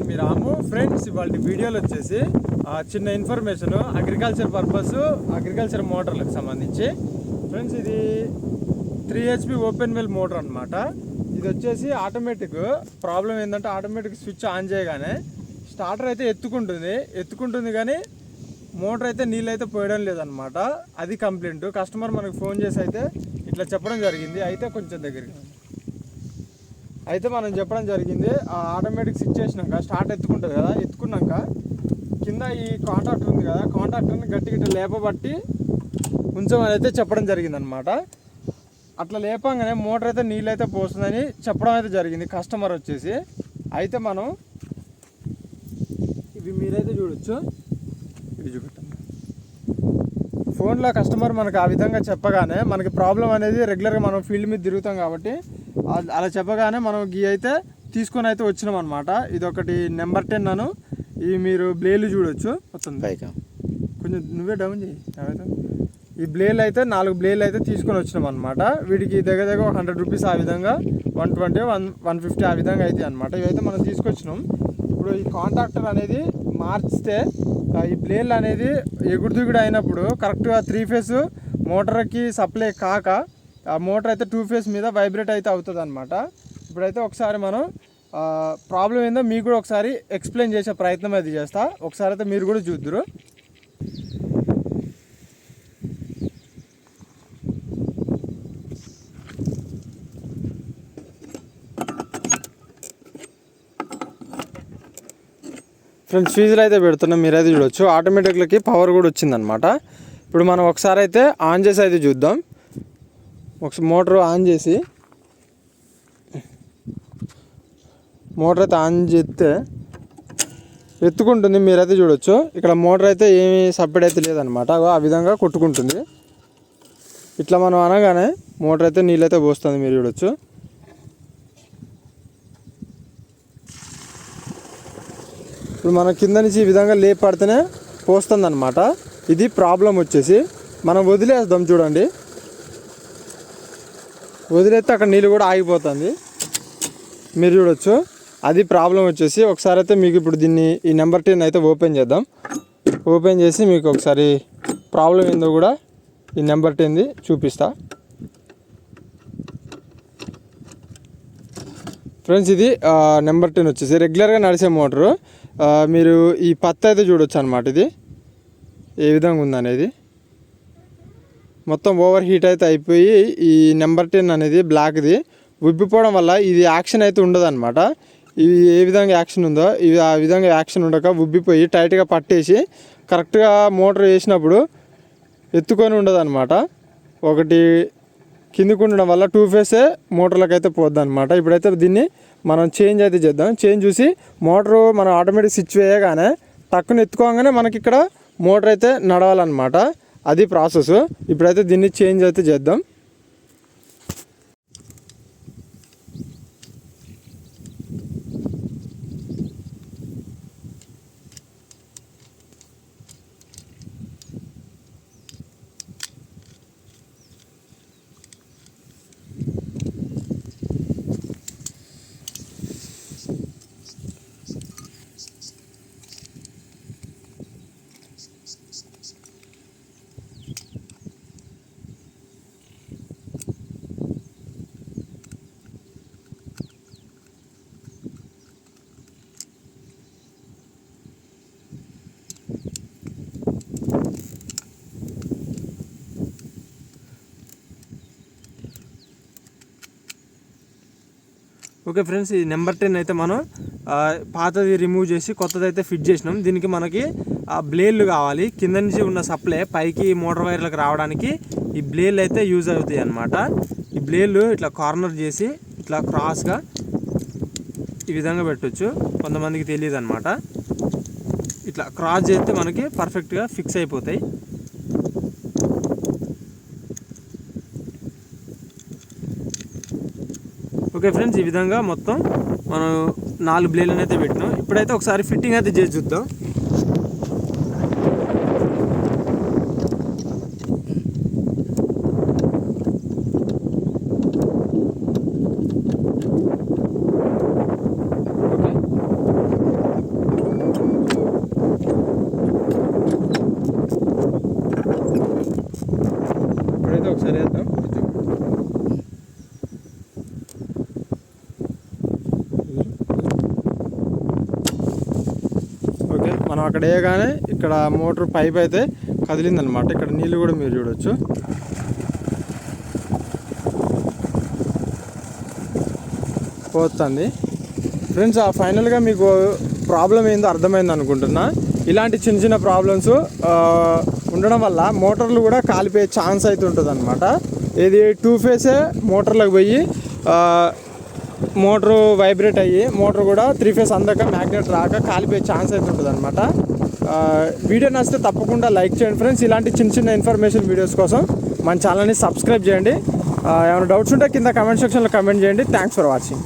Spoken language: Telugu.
మీ రాము. ఫ్రెండ్స్, ఇవాళ వీడియోలో వచ్చేసి చిన్న ఇన్ఫర్మేషన్ అగ్రికల్చర్ మోటార్లకు సంబంధించి. ఫ్రెండ్స్, ఇది 3 HP ఓపెన్ వెల్ మోటార్ అనమాట. ఇది వచ్చేసి ఆటోమేటిక్. ప్రాబ్లం ఏంటంటే ఆటోమేటిక్ స్విచ్ ఆన్ చేయగానే స్టార్టర్ అయితే ఎత్తుకుంటుంది కానీ మోటార్ అయితే నీళ్ళు అయితే పోయడం లేదనమాట. అది కంప్లైంట్. కస్టమర్ మనకు ఫోన్ చేసి అయితే ఇట్లా చెప్పడం జరిగింది. అయితే కొంచెం దగ్గరికి అయితే మనం చెప్పడం జరిగింది, ఆటోమేటిక్ స్విచ్ చేసినాక స్టార్ట్ ఎత్తుకుంటుంది కదా, ఎత్తుకున్నాక కింద ఈ కాంటాక్టర్ ఉంది కదా, కాంటాక్టర్ని గట్టిగా లేపబట్టి ఉంచమని అయితే చెప్పడం జరిగింది అనమాట. అట్లా లేపంగానే మోటార్ అయితే నీళ్ళు అయితే పోస్తుందని చెప్పడం అయితే జరిగింది కస్టమర్ వచ్చేసి. అయితే మనం ఇవి మీరైతే చూడొచ్చు, ఇది చూపెట్టండి. ఫోన్లో కస్టమర్ మనకు ఆ విధంగా చెప్పగానే మనకి ప్రాబ్లం అనేది రెగ్యులర్గా మనం ఫీల్డ్ మీద తిరుగుతాం కాబట్టి అలా చెప్పగానే మనం గీ అయితే తీసుకొని అయితే వచ్చినాం అనమాట. ఇది ఒకటి నెంబర్ 10 అను. ఇవి మీరు బ్లేడ్లు చూడొచ్చు. వస్తుంది కొంచెం నువ్వే డౌన్ చేయి. ఈ బ్లేడ్లు అయితే 4 బ్లేడ్లు అయితే తీసుకొని వచ్చినాం అనమాట. వీటికి దగ్గర 100 రూపీస్, ఆ విధంగా 120, 150 ఆ విధంగా అయితే అనమాట. ఇవైతే మనం తీసుకొచ్చినాం. ఇప్పుడు ఈ కాంటాక్టర్ అనేది మార్చితే ఈ బ్లేడ్లు అనేది ఎగుడు అయినప్పుడు కరెక్ట్గా 3 ఫేస్ మోటార్కి సప్లై కాక ఆ మోటార్ అయితే 2 ఫేస్ మీద వైబ్రేట్ అయితే అవుతుంది అనమాట. ఇప్పుడైతే ఒకసారి మనం ప్రాబ్లం ఏందో మీకు కూడా ఒకసారి ఎక్స్ప్లెయిన్ చేసే ప్రయత్నం అయితే చేస్తా. ఒకసారి అయితే మీరు కూడా చూద్దురు. ఫ్రెండ్స్, ఫీజులు అయితే పెడుతున్నాం, మీరైతే చూడొచ్చు. ఆటోమేటిక్లకి పవర్ కూడా వచ్చిందనమాట. ఇప్పుడు మనం ఒకసారి అయితే ఆన్ చేసి అయితే చూద్దాం. ఒకసారి మోటార్ ఆన్ చేసి మోటార్ అయితే ఆన్ చేస్తే ఎత్తుకుంటుంది, మీరైతే చూడొచ్చు. ఇక్కడ మోటార్ అయితే ఏమీ సపరేట్ అయితే లేదనమాట. ఆ విధంగా కొట్టుకుంటుంది. ఇట్లా మనం అనగానే మోటార్ అయితే నీళ్ళైతే పోస్తుంది, మీరు చూడొచ్చు. ఇప్పుడు మన కింద నుంచి ఈ విధంగా లేపడితేనే పోస్తుంది అనమాట. ఇది ప్రాబ్లం వచ్చేసి. మనం వదిలేద్దాం, చూడండి. వదిలేస్తే అక్కడ నీళ్ళు కూడా ఆగిపోతుంది, మీరు చూడొచ్చు. అది ప్రాబ్లం వచ్చేసి. ఒకసారి అయితే మీకు ఇప్పుడు ఈ నెంబర్ 10 అయితే ఓపెన్ చేద్దాం. ఓపెన్ చేసి మీకు ఒకసారి ప్రాబ్లం ఏందో కూడా ఈ నెంబర్ 10ది చూపిస్తా. ఫ్రెండ్స్, ఇది నెంబర్ 10 వచ్చేసి రెగ్యులర్గా నడిచే మోటరు. మీరు ఈ పత్తి అయితే చూడొచ్చు అనమాట. ఇది ఏ విధంగా ఉందనేది మొత్తం ఓవర్ హీట్ అయితే అయిపోయి ఈ నెంబర్ 10 అనేది బ్లాక్ది ఉబ్బిపోవడం వల్ల ఇది యాక్షన్ అయితే ఉండదు అనమాట. ఇది ఏ విధంగా యాక్షన్ ఉందో ఇవి ఆ విధంగా యాక్షన్ ఉండక ఉబ్బిపోయి టైట్గా పట్టేసి కరెక్ట్గా మోటార్ వేసినప్పుడు ఎత్తుకొని ఉండదు అనమాట. ఒకటి కిందికి ఉండడం వల్ల 2 ఫేసే మోటార్లకు అయితే పోద్ది అనమాట. ఇప్పుడైతే దీన్ని మనం చేంజ్ అయితే చేద్దాం. చేంజ్ చూసి మోటారు మనం ఆటోమేటిక్ స్విచ్ వేయగానే టక్కున ఎత్తుకోగానే మనకి ఇక్కడ మోటార్ అయితే నడవాలన్నమాట. అది ప్రాసెస్. ఇప్పుడైతే దీన్ని చేంజ్ అయితే చేద్దాం. ఓకే ఫ్రెండ్స్, ఈ నెంబర్ 10 అయితే మనం పాతది రిమూవ్ చేసి కొత్తది అయితే ఫిట్ చేసినాం. దీనికి మనకి బ్లేడ్లు కావాలి. కింద నుంచి ఉన్న సప్లై పైకి మోటార్ వైర్లకు రావడానికి ఈ బ్లేడ్లు అయితే యూజ్ అవుతాయి అన్నమాట. ఈ బ్లేడ్లు ఇట్లా కార్నర్ చేసి ఇట్లా క్రాస్గా ఈ విధంగా పెట్టవచ్చు. కొంతమందికి తెలియదు అనమాట. ఇట్లా క్రాస్ చేస్తే మనకి పర్ఫెక్ట్గా ఫిక్స్ అయిపోతాయి. ఓకే ఫ్రెండ్స్, ఈ విధంగా మొత్తం మనం 4 బ్లేడ్లను అయితే పెట్టినాం. ఇప్పుడైతే ఒకసారి ఫిట్టింగ్ అయితే చేసి చూద్దాం. అక్కడ వేయగానే ఇక్కడ మోటార్ పైప్ అయితే కదిలిందనమాట. ఇక్కడ నీళ్ళు కూడా మీరు చూడొచ్చు. పోతుంది ఫ్రెండ్స్. ఫైనల్గా మీకు ప్రాబ్లం ఏందో అర్థమైంది అనుకుంటున్నా. ఇలాంటి చిన్న చిన్న ప్రాబ్లమ్స్ ఉండడం వల్ల మోటార్లు కూడా కాలిపోయే ఛాన్స్ అయితే ఉంటుంది అనమాట. ఇది 2 ఫేసే మోటార్లకు పోయి మోటారు వైబ్రేట్ అయ్యి మోటార్ కూడా 3 ఫేస్ అందాక మ్యాగ్నెట్ రాక కాలిపోయే ఛాన్స్ అయితే ఉంటుంది అనమాట. వీడియో నచ్చితే తప్పకుండా లైక్ చేయండి ఫ్రెండ్స్. ఇలాంటి చిన్న చిన్న ఇన్ఫర్మేషన్ వీడియోస్ కోసం మన ఛానల్ని సబ్స్క్రైబ్ చేయండి. ఏమైనా డౌట్స్ ఉంటే కింద కమెంట్ సెక్షన్లో కమెంట్ చేయండి. Thanks for watching.